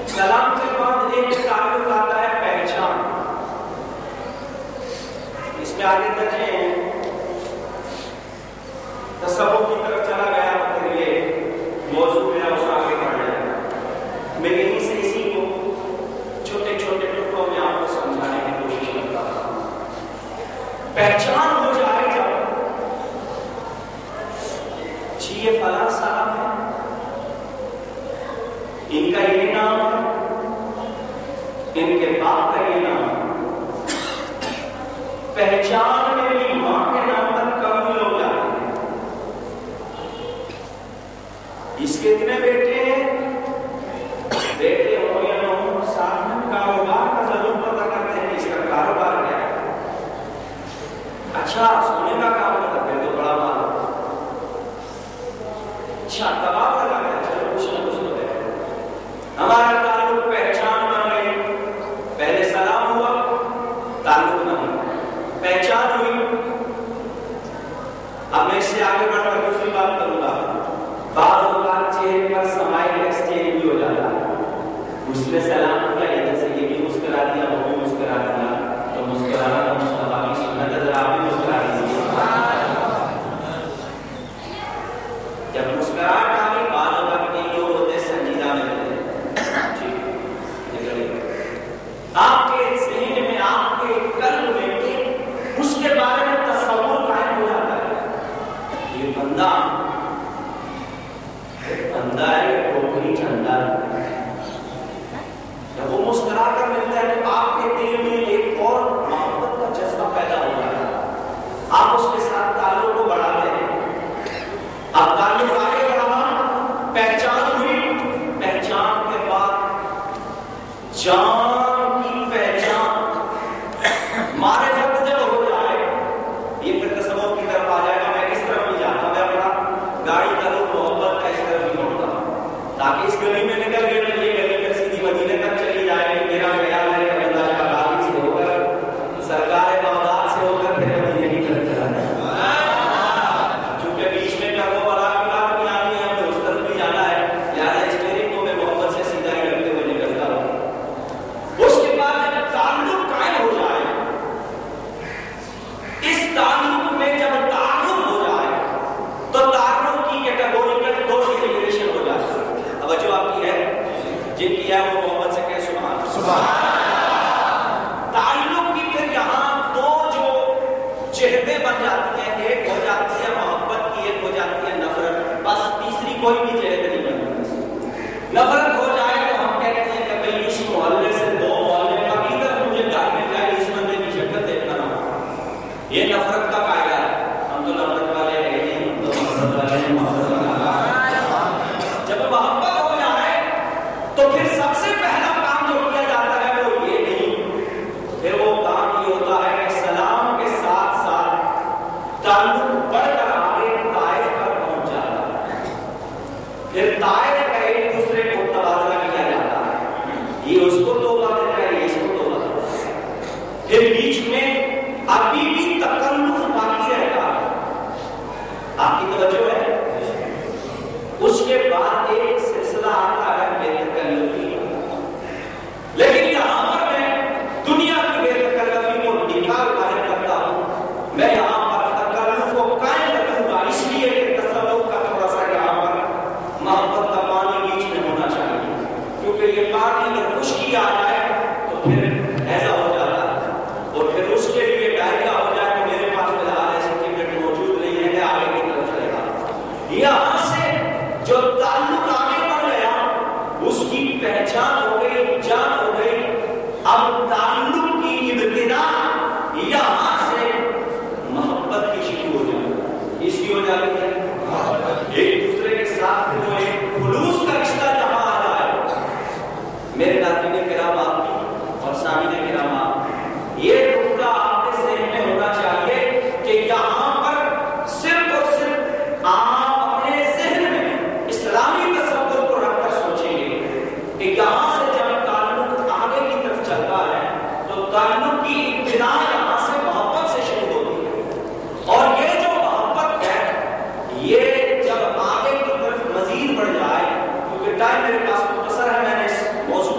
سلام کے بعد ایک تعلق آتا ہے پہچان. اس میں آگے دیکھیں تصوف کی طرف چلا گیا پھر یہ موضوع میرا اس آگے بڑھ جائے گا. میں یہیں سے اسی کو چھوٹے چھوٹے ٹکڑوں میں آپ کو سمجھانے کی کوشش کرتا ہوں. پہچان ہو جائے جب جی یہ فلاں صاحب ہے، ان کا یہ نام ہے، ان کے باپ کا یہ نام ہے. پہچان میں بھی ماں کے نام پر کم لوگ آتے ہیں. اس کے اتنے بیٹے ہیں، بیٹے ہو یا نہ ہو، ساتھ میں کاروبار کا ضرور پتہ کرتے ہیں کہ اس کا کاروبار کیا ہے. اچھا سونے کا کام کرتے ہیں تو بڑا مال. اچھا کباب لگا ہے، چلو کچھ نہ کچھ تو ہے. ہمارا تعلق پہچان بن گئی. پہلے سلام ہوا، تعلق نہیں، پہچان ہوئی. اب میں اس سے آگے بڑھ کر دوسری بات کروں گا. بعض اوقات چہرے پر سمائل ایکسچینج بھی ہو جاتا ہے. اس نے سلام کیا، ادھر سے یہ بھی مسکرا دیا، وہ بھی مسکرا دیا. تو مسکرانا تو مصطفیٰ کی سنت ہے، ذرا آپ بھی مسکرا دیجیے. جب مسکراہٹ آ گئی، بعض اوقات کے لوگ ہوتے سنجیدہ میں ہوتے آپ کے ذہن میں، آپ کے قلب میں اس کے بارے میں تصور قائم ہو جاتا ہے. یہ بندہ ہے، ٹوکری چندہ ہے. جب وہ مسکرا کر ملتا ہے تو آپ کے دل میں ایک اور محبت کا جذبہ پیدا ہو جاتا ہے. آپ اس کے ساتھ تعلق کو بڑھاتے ہیں. اب تعلق آگے بڑھا، پہچان ہوئی. پہچان کے بعد جان کی پہچان، معرفت جب ہو جائے، یہ پھر تصوف کی طرف آ جائے گا. میں کس طرف نہیں جاتا، میں اپنا گاڑی کا روح محبت کا اس طرف نہیں ہوتا تاکہ اس گلی میں نکل گئے تو یہ گلی پھر سیدھی مدینے تک چلی جائے گی. میرا خیال ہے کہ اللہ کا غازی سے ہو کر، سرکار بغداد سے ہو کر پھر مدینے کی طرف چلا جائے. چونکہ بیچ میں کا وہ بڑا بات نہیں آتی ہے، ہمیں اس طرف بھی جانا ہے، لہٰذا اسٹیئرنگ کو میں محبت سے سیدھا ہی رکھتے ہوئے نکلتا ہوں. اس کے بعد جب تعلق قائم ہو جائے، اس تعلق میں جب تعارف ہو جائے تو تعارف کی کیٹیگوریکل دو ڈیفینیشن ہو جاتی ہے. اب جو آپ کی ہے، جن کی ہے وہ محبت سے کہ سبحان سبحان. تعلق کی پھر یہاں دو جو جہتیں بن جاتی ہیں، ایک ہو جاتی ہے محبت کی، ایک ہو جاتی ہے نفرت. بس تیسری کوئی بھی جہت نہیں بنتی. نفرت ہو جائے تو ہم کہتے ہیں کہ بھئی اس محلے سے دو محلے کا ادھر مجھے گھر مل جائے، اس بندے کی شکل دیکھنا نہ ہو. یہ نفرت کا قاعدہ ہے. ہم تو نفرت والے ہیں نہیں، ہم تو محبت والے ہیں. محبت جب محبت ہو جائے تو پھر سب سے پہلا کام جو کیا جاتا ہے وہ یہ نہیں، پھر وہ کام یہ ہوتا ہے کہ سلام کے ساتھ ساتھ تعلق بڑھ کر آگے طائف پر پہنچ جاتا ہے. پھر طائف کا ایک دوسرے کو تبادلہ کیا جاتا ہے. یہ اس کو توبہ دیتا ہے، یہ اس کو توبہ دیتا ہے. پھر بیچ میں ابھی بھی تکلف باقی رہتا ہے. آپ کی توجہ ہے؟ اس کے بعد ایک سلسلہ آتا ہے بے تکلفی. لیکن یہاں پر میں دنیا کی بے تکلفی کو نکال باہر کرتا ہوں. میں یہاں پر تکلف کو قائم رکھوں گا، اس لیے کہ تصوف کا تھوڑا سا یہاں پر محبت کا پانی بیچ میں ہونا چاہیے. کیونکہ یہ پانی اگر خشکی آ جائے تو پھر ایسا ہو جاتا ہے، اور پھر اس کے لیے ڈائریا ہو جائے تو میرے پاس فی الحال ایسی ٹکٹ موجود نہیں ہے کہ آگے کی طرف چلے گا. یہاں سے جو تعلق آگے بڑھ گیا، اس کی پہچان ہو گئی، جان ہو گئی. اب تعلق کی ابتدا یہاں سے محبت کی شروع ہو جاتی. اس کی ہو جاتی ہے ایک دوسرے کے ساتھ جو ایک خلوص کا رشتہ جہاں آ جائے. میرے ناظرین کرام آپ کی اور سامعین کرام آپ، یہ ٹکڑا آپ کے ذہن میں ہونا چاہیے کہ یہاں پر صرف اور صرف آپ اپنے ذہن میں اسلامی تصور کو رکھ کر سوچیں گے کہ یہاں سے جب تعلق آگے کی طرف چلتا ہے تو تعلق کی ابتدا یہاں سے محبت سے شروع ہوتی ہے. اور یہ جو محبت ہے، یہ جب آگے کی طرف مزید بڑھ جائے، کیونکہ ٹائم میرے پاس مختصر ہے، میں نے اس موضوع